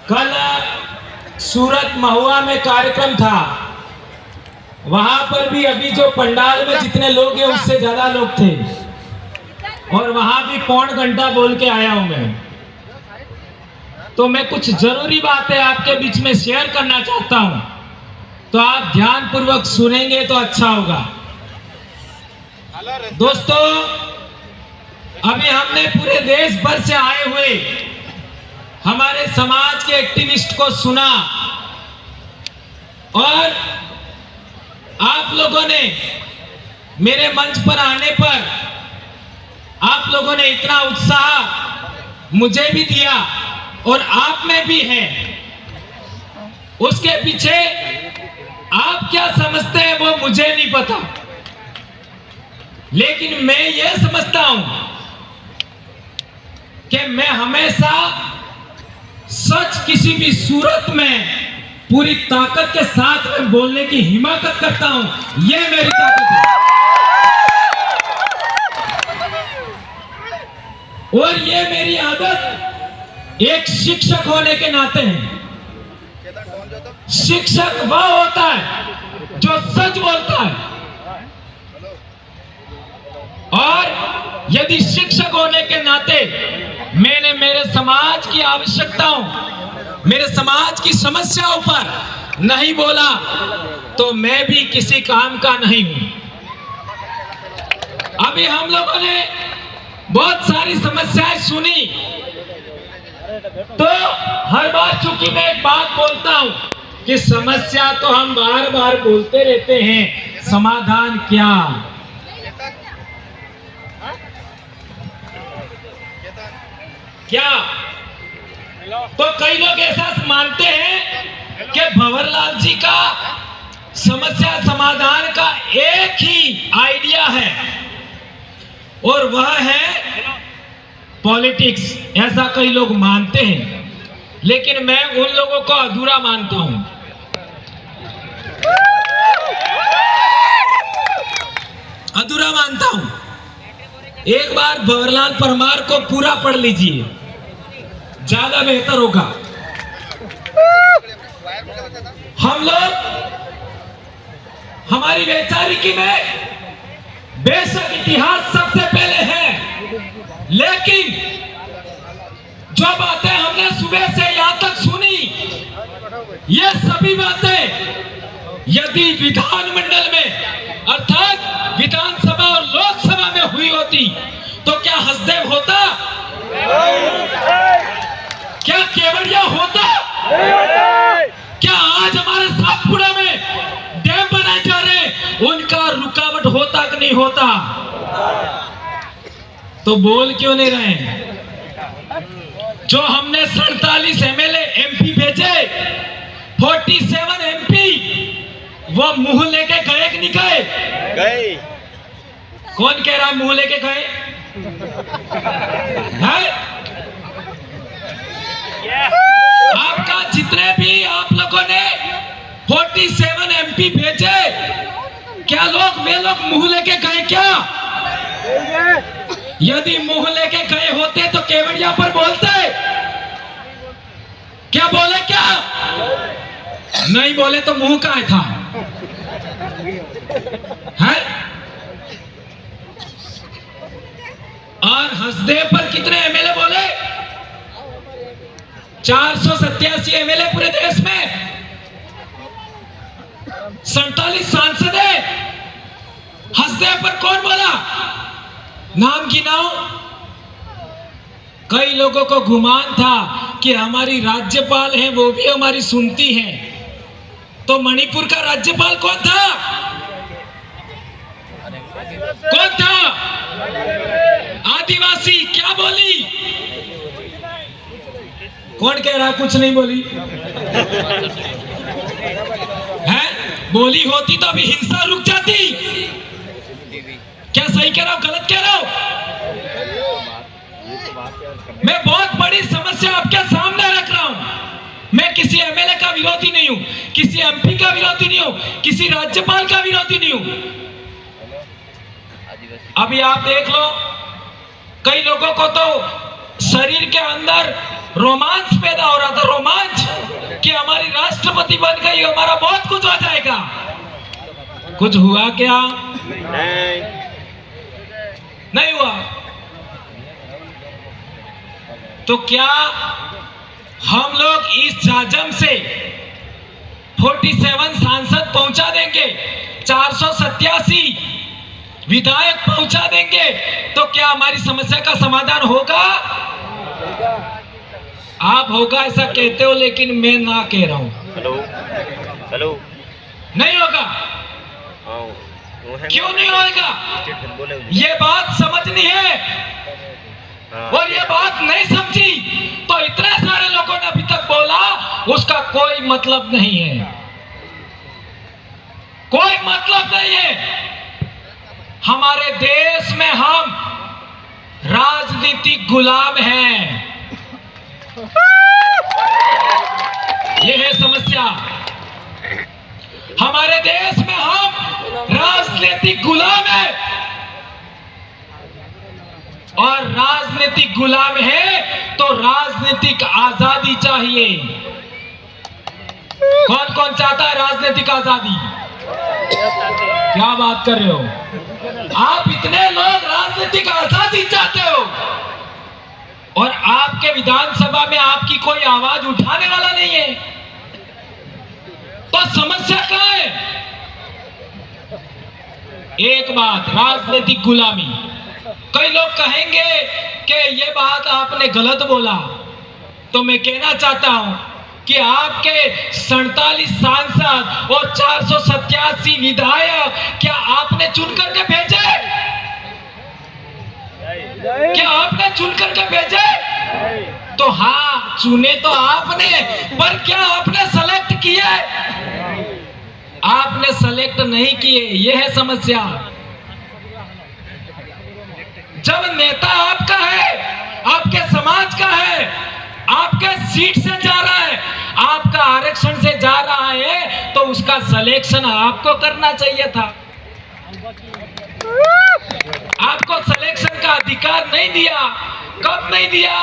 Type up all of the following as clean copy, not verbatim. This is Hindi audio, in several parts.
कल सूरत महुआ में कार्यक्रम था। वहां पर भी अभी जो पंडाल में जितने लोग हैं उससे ज्यादा लोग थे और वहां भी पौन घंटा बोल के आया हूं मैं। तो मैं कुछ जरूरी बातें आपके बीच में शेयर करना चाहता हूं, तो आप ध्यान पूर्वक सुनेंगे तो अच्छा होगा। दोस्तों, अभी हमने पूरे देश भर से आए हुए हमारे समाज के एक्टिविस्ट को सुना और आप लोगों ने मेरे मंच पर आने पर आप लोगों ने इतना उत्साह मुझे भी दिया और आप में भी है। उसके पीछे आप क्या समझते हैं वो मुझे नहीं पता, लेकिन मैं ये समझता हूं कि मैं हमेशा सच किसी भी सूरत में पूरी ताकत के साथ में बोलने की हिम्मत करता हूं। यह मेरी ताकत है और ये मेरी आदत एक शिक्षक होने के नाते है। शिक्षक वह होता है जो सच बोलता है, और यदि शिक्षक होने के नाते मैंने मेरे समाज की आवश्यकताओं, मेरे समाज की समस्याओं पर नहीं बोला तो मैं भी किसी काम का नहीं हूं। अभी हम लोगों ने बहुत सारी समस्याएं सुनी, तो हर बार चूंकि मैं एक बात बोलता हूं कि समस्या तो हम बार बार बोलते रहते हैं, समाधान क्या? क्या तो कई लोग ऐसा मानते हैं कि भंवरलाल जी का समस्या समाधान का एक ही आइडिया है और वह है पॉलिटिक्स। ऐसा कई लोग मानते हैं, लेकिन मैं उन लोगों को अधूरा मानता हूं। अधूरा मानता हूं। एक बार भंवरलाल परमार को पूरा पढ़ लीजिए, ज्यादा बेहतर होगा। हम लोग हमारी वैचारिकी में बेशक इतिहास सबसे पहले है, लेकिन जो बातें हमने सुबह से यहां तक सुनी, ये सभी बातें यदि विधानमंडल में अर्थात विधानसभा और लोकसभा में हुई होती तो क्या हसदेव होता? क्या केवड़िया होता? क्या आज हमारे सातपुड़ा में डैम बनाए जा रहे उनका रुकावट होता कि नहीं होता? तो बोल क्यों नहीं रहे? जो हमने 47 एमएलए एमपी भेजे, 47 एमपी वो मुंह लेके गए कि नहीं गए? गए। कौन कह रहा मुंह लेके गए? आपका जितने भी आप लोगों ने 47 एमपी भेजे, क्या वे लोग मुंह लेके गए क्या? यदि मुंह लेके गए होते तो केवड़िया पर बोलते? क्या बोले? क्या नहीं बोले तो मुंह कहाँ था? है? और हसदेव पर कितने एमएलए बोले? 487 एमएलए पूरे देश में, 47 सांसद है। हसदेव पर कौन बोला? नाम गिनाओ। कई लोगों को गुमान था कि हमारी राज्यपाल है वो भी हमारी सुनती है। तो मणिपुर का राज्यपाल कौन था? कौन था? आदिवासी। क्या बोली? कौन कह रहा कुछ नहीं बोली? है? बोली होती तो अभी हिंसा रुक जाती। क्या सही कह रहा हूं, गलत कह रहा हूं? मैं बहुत बड़ी समस्या आपके सामने रख रहा हूं। मैं किसी एमएलए का विरोधी नहीं हूं, किसी एमपी का विरोधी नहीं हूं, किसी राज्यपाल का विरोधी नहीं हूं। अभी आप देख लो, कई लोगों को तो शरीर के अंदर रोमांच पैदा हो रहा था। रोमांच राष्ट्रपति बन गई, हमारा बहुत कुछ हो जाएगा। कुछ हुआ क्या? नहीं हुआ। तो क्या हम लोग इस जाजम से 47 सांसद पहुंचा देंगे, 487 विधायक पहुंचा देंगे, तो क्या हमारी समस्या का समाधान होगा? आप होगा ऐसा कहते हो, लेकिन मैं ना कह रहा हूं। हेलो, नहीं होगा। क्यों नहीं होगा? ये बात समझनी है, और ये बात नहीं समझी तो इतने सारे लोगों ने अभी तक बोला, उसका कोई मतलब नहीं है, कोई मतलब नहीं है। हमारे देश में हम राजनीतिक गुलाम हैं, यह है समस्या। हमारे देश में हम राजनीतिक गुलाम हैं, और राजनीतिक गुलाम है तो राजनीतिक आजादी चाहिए। कौन कौन चाहता है राजनीतिक आजादी? क्या बात कर रहे हो आप? इतने लोग राजनीतिक आजादी चाहते हो, और आपके विधानसभा में आपकी कोई आवाज उठाने वाला नहीं है, तो समस्या कहां है? एक बात, राजनीतिक गुलामी। कई लोग कहेंगे कि ये बात आपने गलत बोला, तो मैं कहना चाहता हूं कि आपके 47 सांसद और 487 विधायक क्या आपने चुन करके भेजे? क्या आपने चुन करके भेजे? तो हाँ, चुने तो आपने, पर क्या आपने सेलेक्ट किए? आपने सेलेक्ट नहीं किए, यह है समस्या। जब नेता आपका है, आपके समाज का है, आपके सीट से जा रहा है, आपका आरक्षण से जा रहा है, तो उसका सिलेक्शन आपको करना चाहिए था। आपको सिलेक्शन का अधिकार नहीं दिया। कब नहीं दिया?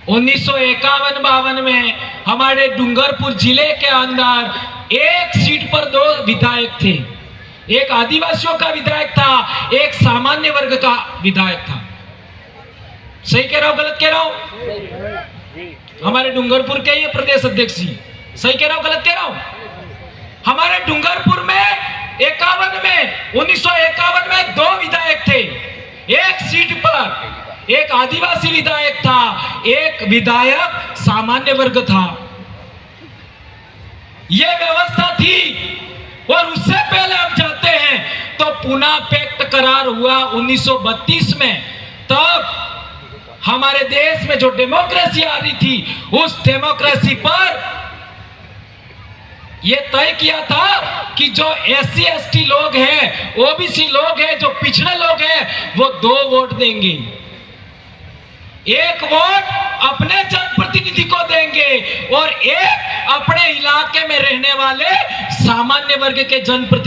1951-52 में हमारे डूंगरपुर जिले के अंदर एक सीट पर 2 विधायक थे। एक आदिवासियों का विधायक था, एक सामान्य वर्ग का विधायक था। सही कह रहा हूं, गलत कह रहा हूं? हमारे डूंगरपुर के ये प्रदेश अध्यक्ष जी, सही कह रहा हूं, गलत कह रहा हूं? हमारे डूंगरपुर में 1951 में 2 विधायक थे। एक सीट पर एक आदिवासी विधायक था, एक विधायक सामान्य वर्ग था। यह व्यवस्था थी। और उससे पहले हम जाते हैं तो पुना पैक्ट करार हुआ 1932 में। तब हमारे देश में जो डेमोक्रेसी आ रही थी, उस डेमोक्रेसी पर यह तय किया था कि जो SC ST लोग हैं, OBC लोग हैं, जो पिछड़े लोग हैं, वो 2 वोट देंगे। एक वोट अपने जनप्रतिनिधि को देंगे और एक अपने इलाके में रहने वाले सामान्य वर्ग के जनप्रतिनिधि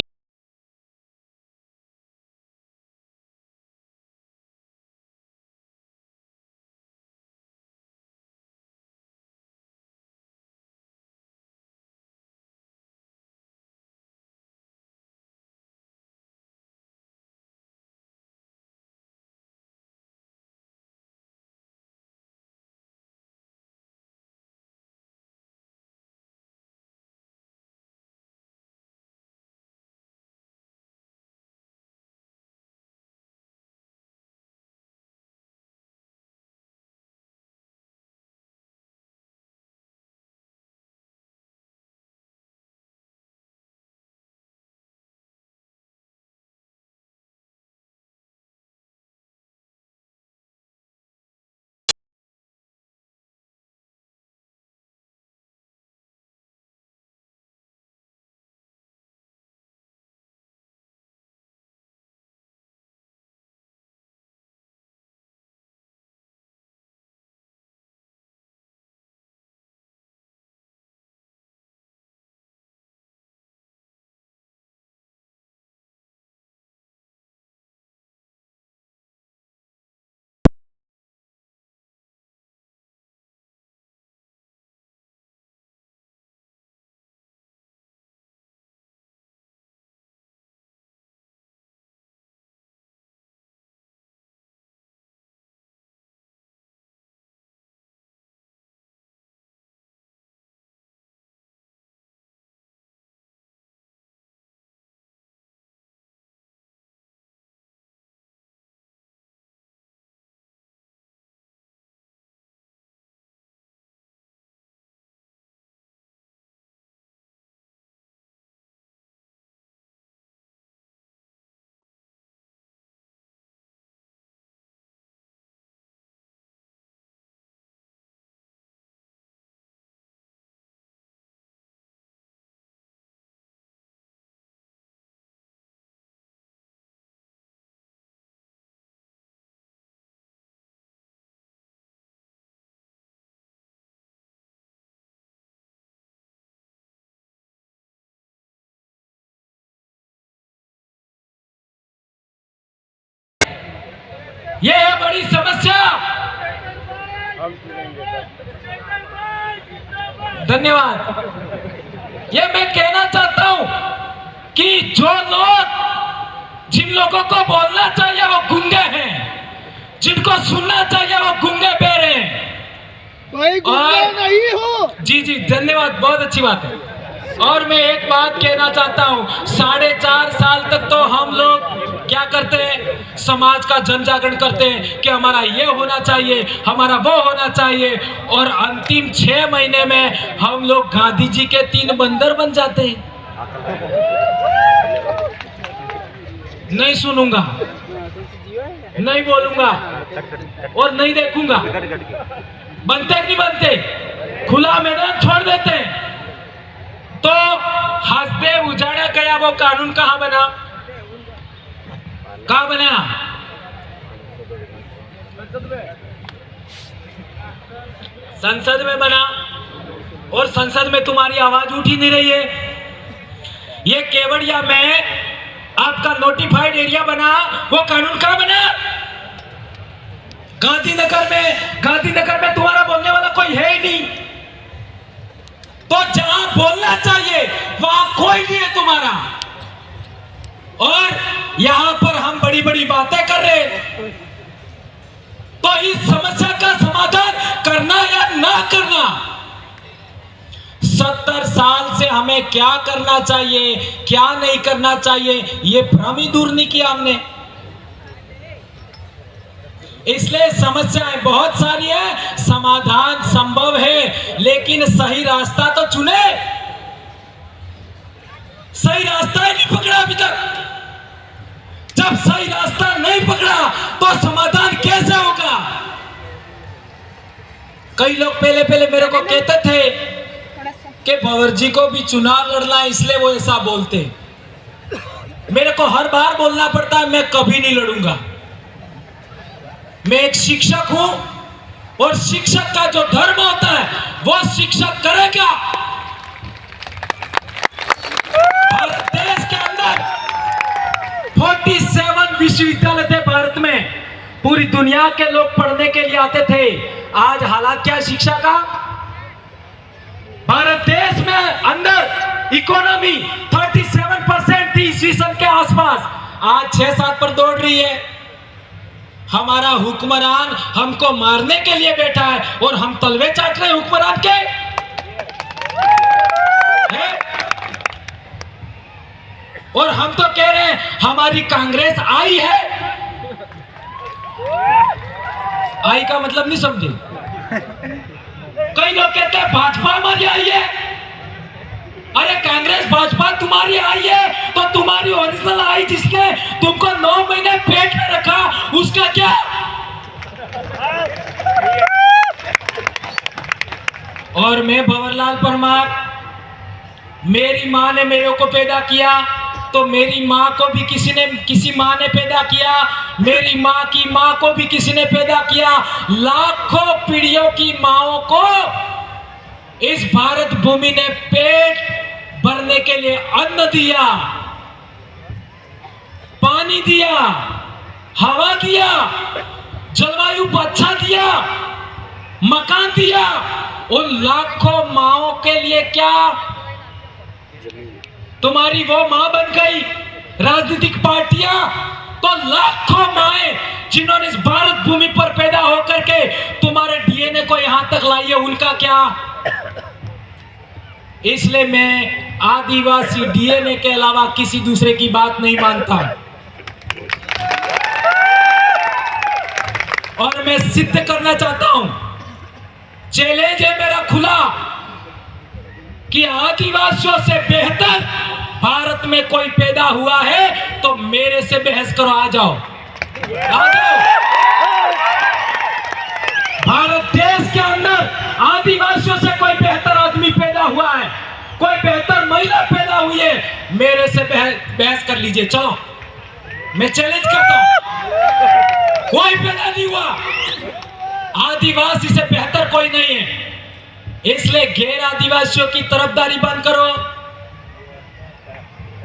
ये है बड़ी समस्या। धन्यवाद। ये मैं कहना चाहता हूं कि जो लोग, जिन लोगों को बोलना चाहिए वो गूंगे हैं, जिनको सुनना चाहिए वो गूंगे बहरे हैं। भाई गूंगे नहीं हो। जी जी धन्यवाद, बहुत अच्छी बात है। और मैं एक बात कहना चाहता हूँ, 4.5 साल तक तो हम लोग क्या करते हैं, समाज का जन जागरण करते हैं कि हमारा ये होना चाहिए, हमारा वो होना चाहिए, और अंतिम 6 महीने में हम लोग गांधी जी के 3 बंदर बन जाते हैं। नहीं सुनूंगा, नहीं बोलूंगा और नहीं देखूंगा। बनते कि नहीं बनते, खुला मैदान छोड़ देते हैं। तो हंसदे उजाड़ा गया वो कानून कहां बना, कहां बना? संसद में बना, और संसद में तुम्हारी आवाज उठ ही नहीं रही है। ये केवड़िया में आपका नोटिफाइड एरिया बना, वो कानून कहां बना? गांधीनगर में तुम्हारा बोलने वाला कोई है ही नहीं। तो जहां बोलना चाहिए वहां कोई नहीं है तुम्हारा, और यहां पर हम बड़ी बड़ी बातें कर रहे हैं। तो इस समस्या का समाधान करना या ना करना, 70 साल से हमें क्या करना चाहिए, क्या नहीं करना चाहिए, ये भ्रम ही दूर नहीं किया हमने। इसलिए समस्याएं बहुत सारी है, समाधान संभव है, लेकिन सही रास्ता तो चुने। सही रास्ता ही नहीं पकड़ा अभी तक। जब सही रास्ता नहीं पकड़ा तो समाधान कैसे होगा? कई लोग पहले मेरे को कहते थे कि भंवर जी को भी चुनाव लड़ना है, इसलिए वो ऐसा बोलते। मेरे को हर बार बोलना पड़ता है मैं कभी नहीं लड़ूंगा। मैं एक शिक्षक हूं, और शिक्षक का जो धर्म होता है वो शिक्षक करेगा। भारत देश के अंदर 47 विश्वविद्यालय थे भारत में, पूरी दुनिया के लोग पढ़ने के लिए आते थे। आज हालात क्या है शिक्षा का? भारत देश में अंदर इकोनॉमी 37% थी ईस्वी सन के आसपास, आज 6-7 पर दौड़ रही है। हमारा हुक्मरान हमको मारने के लिए बैठा है, और हम तलवे चाट रहे हैं हुक्मरान के। और हम तो कह रहे हैं हमारी कांग्रेस आई है। आई का मतलब नहीं समझे? कई लोग कहते हैं भाजपा हमारी आई है। अरे कांग्रेस भाजपा तुम्हारी आई है तो तुम्हारी ओरिजिनल आई जिसने तुमको 9 महीने पेट में रखा, उसका क्या? और मैं भंवरलाल परमार, मेरी माँ ने मेरे को पैदा किया, तो मेरी माँ को भी किसी माँ ने पैदा किया, मेरी माँ की माँ को भी किसी ने पैदा किया। लाखों पीढ़ियों की माँओं को इस भारत भूमि ने पेट भरने के लिए अन्न दिया, पानी दिया, हवा दिया, जलवायु अच्छा दिया, मकान दिया। उन लाखों माँओं के लिए क्या तुम्हारी वो माँ बन गई राजनीतिक पार्टियां? तो लाखों माएं जिन्होंने इस भारत भूमि पर पैदा होकर के तुम्हारे डीएनए को यहां तक लाई है, उनका क्या? इसलिए मैं आदिवासी डीएनए के अलावा किसी दूसरे की बात नहीं मानता, और मैं सिद्ध करना चाहता हूं, चैलेंज है मेरा खुला, कि आदिवासियों से बेहतर भारत में कोई पैदा हुआ है तो मेरे से बहस करो, आ जाओ, आ जाओ। भारत देश के अंदर आदिवासियों से कोई बेहतर आदमी पैदा हुआ है, कोई बेहतर महिला पैदा हुई है, मेरे से बहस कर लीजिए, चलो, मैं चैलेंज करता हूं। कोई पैदा नहीं हुआ, आदिवासी से बेहतर कोई नहीं है। इसलिए गैर आदिवासियों की तरफदारी बंद करो,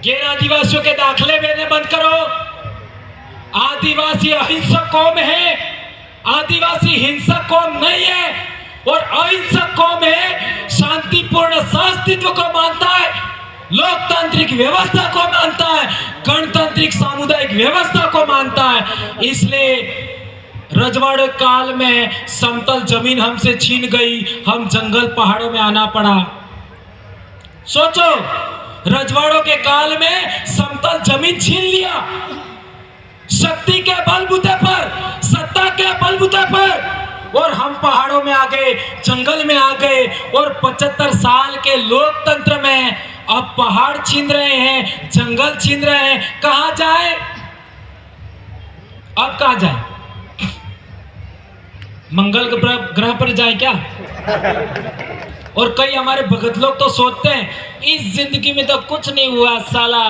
गैर आदिवासियों के दाखिले देने बंद करो, आदिवासी अहिंसक कौम है, आदिवासी हिंसक कौम नहीं है, और अहिंसक कौम है, शांतिपूर्ण अस्तित्व को मानता है, लोकतांत्रिक व्यवस्था को मानता है, गणतांत्रिक सामुदायिक व्यवस्था को मानता है। इसलिए रजवाड़े काल में समतल जमीन हमसे छीन गई, हम जंगल पहाड़ों में आना पड़ा। सोचो, रजवाड़ों के काल में समतल जमीन छीन लिया, शक्ति के बलबूते पर, सत्ता के बलबूते पर, और हम पहाड़ों में आ गए, जंगल में आ गए, और 75 साल के लोकतंत्र में अब पहाड़ छीन रहे हैं, जंगल छीन रहे हैं। कहां जाए? अब कहां जाए? मंगल ग्रह पर जाए क्या? और कई हमारे भगत लोग तो सोचते हैं इस जिंदगी में तो कुछ नहीं हुआ साला,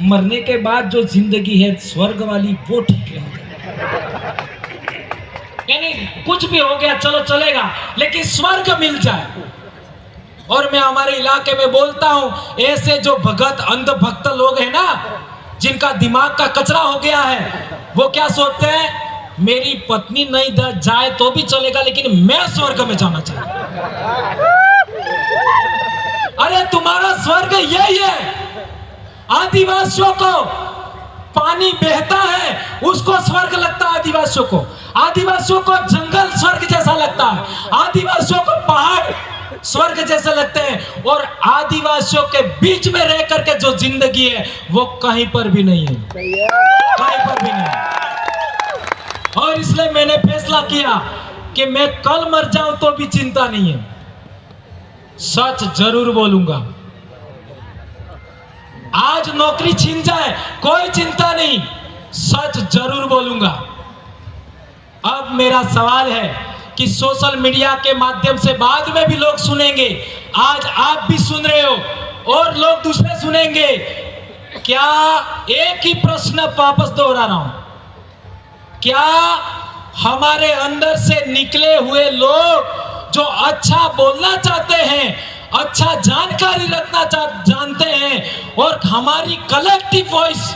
मरने के बाद जो जिंदगी है स्वर्ग वाली वो ठीक है। यानी कुछ भी हो गया चलो चलेगा, लेकिन स्वर्ग मिल जाए। और मैं हमारे इलाके में बोलता हूं, ऐसे जो भगत अंधभक्त लोग हैं ना, जिनका दिमाग का कचरा हो गया है, वो क्या सोचते हैं, मेरी पत्नी नहीं जाए तो भी चलेगा, लेकिन मैं स्वर्ग में जाना चाहता हूं। अरे तुम्हारा स्वर्ग यही है। आदिवासियों को पानी बहता है उसको स्वर्ग लगता है, आदिवासियों को, आदिवासियों को जंगल स्वर्ग जैसा लगता है, आदिवासियों को पहाड़ स्वर्ग जैसे लगते हैं, और आदिवासियों के बीच में रह करके जो जिंदगी है वो कहीं पर भी नहीं है, कहीं पर भी नहीं। और इसलिए मैंने फैसला किया कि मैं कल मर जाऊं तो भी चिंता नहीं है, सच जरूर बोलूंगा। आज नौकरी छीन जाए कोई चिंता नहीं, सच जरूर बोलूंगा। अब मेरा सवाल है कि सोशल मीडिया के माध्यम से बाद में भी लोग सुनेंगे, आज आप भी सुन रहे हो और लोग दूसरे सुनेंगे, क्या एक ही प्रश्न वापस दोहरा रहा हूं, क्या हमारे अंदर से निकले हुए लोग जो अच्छा बोलना चाहते हैं, अच्छा जानकारी रखना जानते हैं, और हमारी कलेक्टिव वॉइस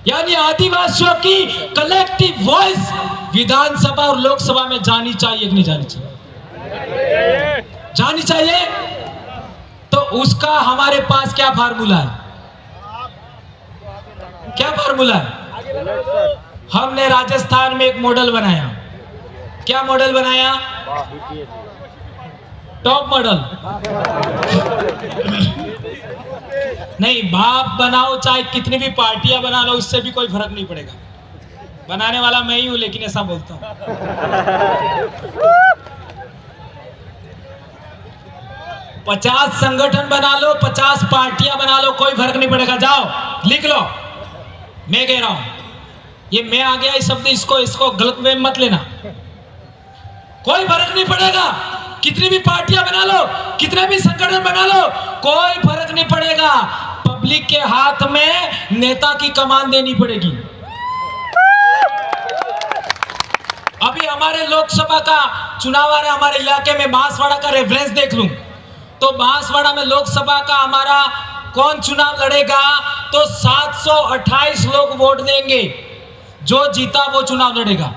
यानी आदिवासियों की कलेक्टिव वॉइस विधानसभा और लोकसभा में जानी चाहिए कि नहीं जानी चाहिए? जानी चाहिए। तो उसका हमारे पास क्या फार्मूला है? क्या फार्मूला है? हमने राजस्थान में एक मॉडल बनाया। क्या मॉडल बनाया? टॉप मॉडल नहीं, बाप बनाओ चाहे कितनी भी पार्टियां बना लो, उससे भी कोई फर्क नहीं पड़ेगा। बनाने वाला मैं ही हूं, लेकिन ऐसा बोलता हूं। 50 संगठन बना लो, 50 पार्टियां बना लो, कोई फर्क नहीं पड़ेगा। जाओ लिख लो, मैं कह रहा हूं, ये मैं आ गया इस शब्द, इसको गलत में मत लेना। कोई फर्क नहीं पड़ेगा, कितनी भी पार्टियां बना लो, कितने भी संगठन बना लो, कोई फर्क नहीं पड़ेगा। पब्लिक के हाथ में नेता की कमान देनी पड़ेगी। अभी हमारे लोकसभा का चुनाव आ रहा है, हमारे इलाके में बांसवाड़ा का रेफरेंस देख लूं तो बांसवाड़ा में लोकसभा का हमारा कौन चुनाव लड़ेगा, तो 728 लोग वोट देंगे, जो जीता वो चुनाव लड़ेगा।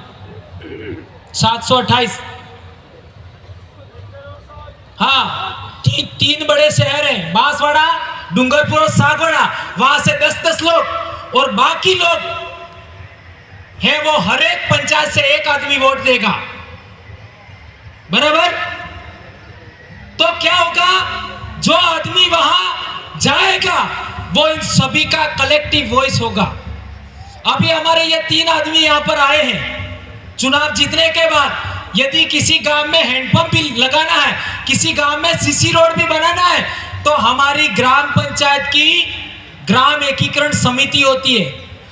728। हाँ, तीन बड़े शहर हैं, बांसवाड़ा, डूंगरपुर और सागवाड़ा, वहां से 10-10 लोग, और बाकी लोग है वो हर एक पंचायत से एक आदमी वोट देगा, बराबर। तो क्या होगा, जो आदमी वहां जाएगा वो इन सभी का कलेक्टिव वॉइस होगा। अभी हमारे ये 3 आदमी यहां पर आए हैं चुनाव जीतने के बाद। यदि किसी गांव में हैंडपंप भी लगाना है, किसी गांव में सीसी रोड भी बनाना है, तो हमारी ग्राम पंचायत की ग्राम एकीकरण समिति होती है,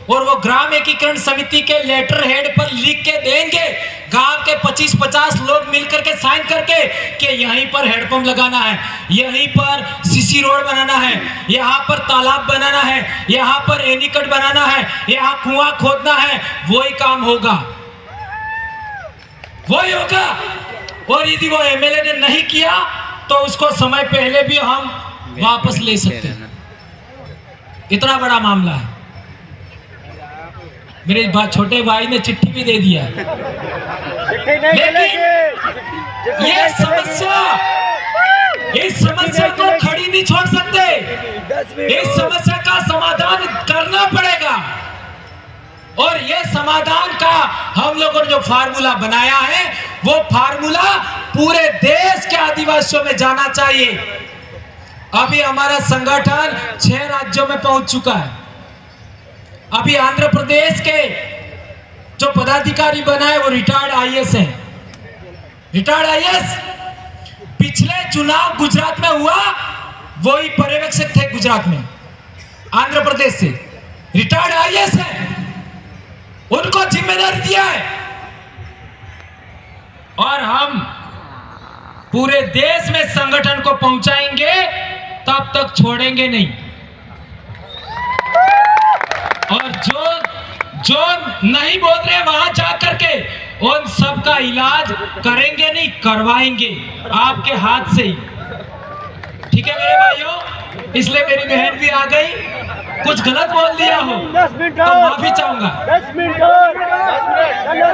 और वो ग्राम एकीकरण समिति के लेटर हेड पर लिख के देंगे, गांव के 25-50 लोग मिलकर के साइन करके कि यहीं पर हैंडपंप लगाना है, यहीं पर सीसी रोड बनाना है, यहाँ पर तालाब बनाना है, यहाँ पर एनीकट बनाना है, यहाँ कुआं खोदना है, वही काम होगा, वही होगा। और यदि वो एमएलए ने नहीं किया तो उसको समय पहले भी हम वापस ले सकते हैं। इतना बड़ा मामला है। मेरे छोटे भाई ने चिट्ठी भी दे दिया। लेकिन ये समस्या, इस समस्या को खड़ी नहीं छोड़ सकते। इस समस्या का समाधान करना पड़ेगा और ये समाधान का हम लोगों ने जो फार्मूला बनाया है वो फार्मूला पूरे देश के आदिवासियों में जाना चाहिए। अभी हमारा संगठन 6 राज्यों में पहुंच चुका है। अभी आंध्र प्रदेश के जो पदाधिकारी बना है वो रिटायर्ड आईएएस हैं। रिटायर्ड आईएएस पिछले चुनाव गुजरात में हुआ, वही पर्यवेक्षक थे गुजरात में, आंध्र प्रदेश से रिटायर्ड आईएएस है, उनको जिम्मेदारी दिया है। और हम पूरे देश में संगठन को पहुंचाएंगे, तब तक छोड़ेंगे नहीं। और जो नहीं बोल रहे वहां जाकर के उन सब का इलाज करेंगे नहीं, करवाएंगे आपके हाथ से ही। ठीक है मेरे भाइयों, इसलिए मेरी बहन भी आ गई। कुछ गलत बोल दिया हो तो माफी चाहूंगा। 10 मिनट और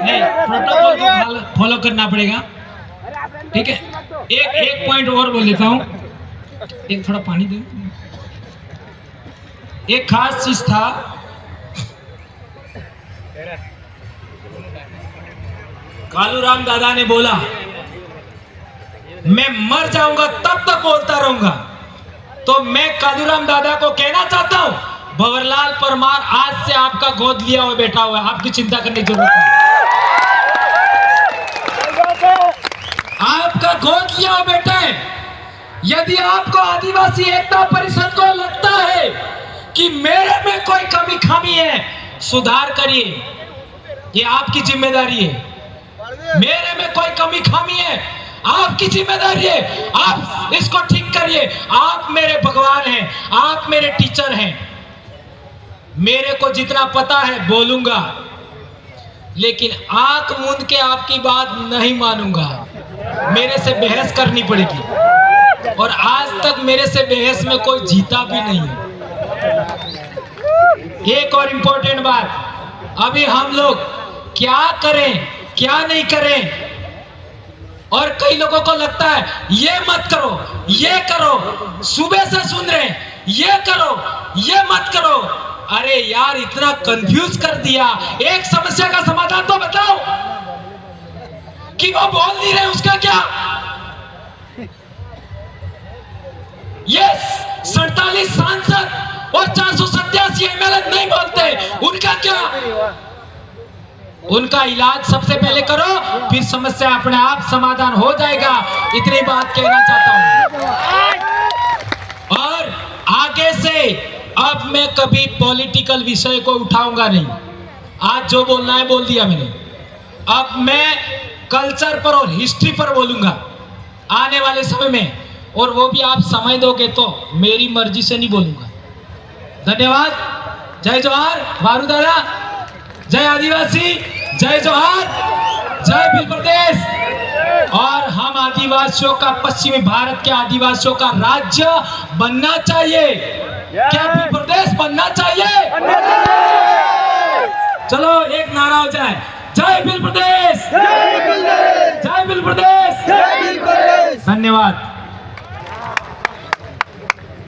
नहीं, प्रोटोकॉल को फॉलो करना पड़ेगा। ठीक है, एक पॉइंट और बोल लेता हूँ। एक थोड़ा पानी दे। एक खास चीज था, कालूराम दादा ने बोला मैं मर जाऊंगा तब तक बोलता रहूंगा। तो मैं कालूराम दादा को कहना चाहता हूं, भंवरलाल परमार आज से आपका गोद लिया हुआ बैठा हुआ है, आपकी चिंता करने की जरूरत नहीं। आपका गोद लिया हुआ बेटा है। यदि आपको आदिवासी एकता परिषद को लगता है कि मेरे में कोई कमी खामी है, सुधार करिए, ये आपकी जिम्मेदारी है। मेरे में कोई कमी खामी है, आपकी जिम्मेदारी है, आप इसको ठीक करिए। आप मेरे भगवान हैं, आप मेरे टीचर हैं। मेरे को जितना पता है बोलूंगा, लेकिन आंख मूंद के आपकी बात नहीं मानूंगा। मेरे से बहस करनी पड़ेगी और आज तक मेरे से बहस में कोई जीता भी नहीं है। एक और इंपॉर्टेंट बात, अभी हम लोग क्या करें क्या नहीं करें, और कई लोगों को लगता है ये मत करो, ये करो, सुबह से सुन रहे हैं ये करो, ये मत करो। अरे यार, इतना कंफ्यूज कर दिया। एक समस्या का समाधान तो बताओ कि वो बोल नहीं रहे, उसका क्या? ये 47 सांसद और 487 एमएलए नहीं बोलते, उनका क्या? उनका इलाज सबसे पहले करो, फिर समस्या अपने आप समाधान हो जाएगा। इतनी बात कहना चाहता हूं। और आगे से अब मैं कभी पॉलिटिकल विषय को उठाऊंगा नहीं। आज जो बोलना है बोल दिया मैंने। अब मैं कल्चर पर और हिस्ट्री पर बोलूंगा आने वाले समय में, और वो भी आप समय दोगे तो, मेरी मर्जी से नहीं बोलूंगा। धन्यवाद। जय जोहार भारू दादा, जय आदिवासी, जय जोहार, जय भील प्रदेश। और हम आदिवासियों का, पश्चिमी भारत के आदिवासियों का राज्य बनना चाहिए। क्या भील प्रदेश बनना चाहिए? चलो एक नारा हो जाए, जय भील प्रदेश, जय भील प्रदेश। धन्यवाद।